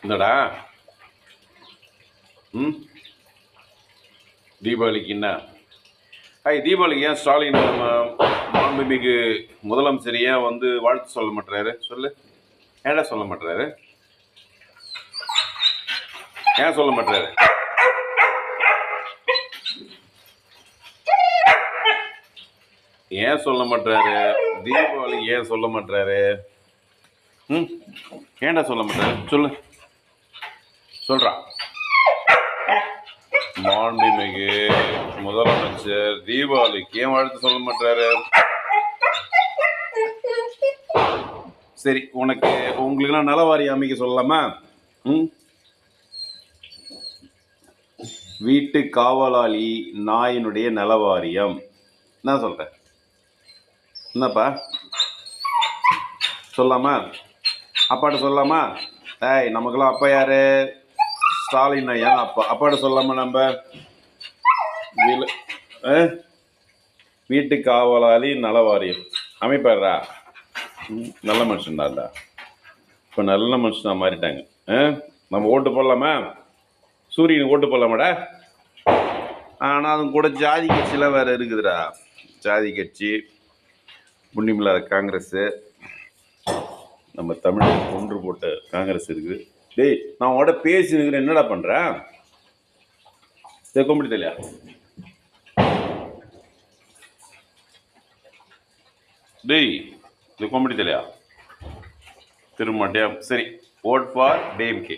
என்னடா? ம் தீபாவளிக்கு என்ன? தீபாவளிக்கு ஏன் ஸ்டாலின் மாண்புமிகு முதலமைச்சர் ஏன் வந்து வாழ்த்து சொல்ல மாட்டாரு? சொல்லு. ஏன்டா சொல்ல மாட்டாரு? ஏன் சொல்ல மாட்டாரு? ஏன் சொல்ல மாட்டாரு? தீபாவளி ஏன் சொல்ல மாட்டாரு? ஏன்டா சொல்ல மாட்டாரு? சொல்லு. சொல்றா. மாண்புமிகு முதலமைச்சர் தீபாவளிக்கு ஏன் வாழ்த்து சொல்ல மாட்டாரு? சரி, உங்களுக்கெல்லாம் நலவாரி அமைக்க சொல்லலாமா? வீட்டு காவலாளி நாயினுடைய நலவாரியம். என்ன சொல்ற? என்னப்பா சொல்லாமா? அப்பாட்ட சொல்லாமா? நமக்கெல்லாம் அப்பா யாரு? ஸ்டாலின் ஐயா அப்பா. அப்பாட்ட சொல்லாமா? நம்ம வீட்டு காவலாளி நலவாரியம் அமைப்பாடுறா. நல்ல மனுஷன் தான்டா. இப்போ நல்ல மனுஷனா மாறிட்டாங்க. நம்ம ஓட்டு போடலாமா? சூரியனுக்கு ஓட்டு போடலாமாடா? ஆனால் அது கூட ஜாதி கட்சியெலாம் வேறு இருக்குதுடா. ஜாதி கட்சி, புண்ணியமில்லாத காங்கிரஸு, நம்ம தமிழ் ஒன்று போட்ட காங்கிரஸ் இருக்குது. டேய், நான் உட பேசினுக்கிறேன், என்னடா பண்ணுறேன்? கும்பிட்டு தெரியலையா? டேய், இது கும்பிட்டு தெரியலையா? திரும்ப மாட்டியா? சரி, ஓட் ஃபார் டிஎம்கே.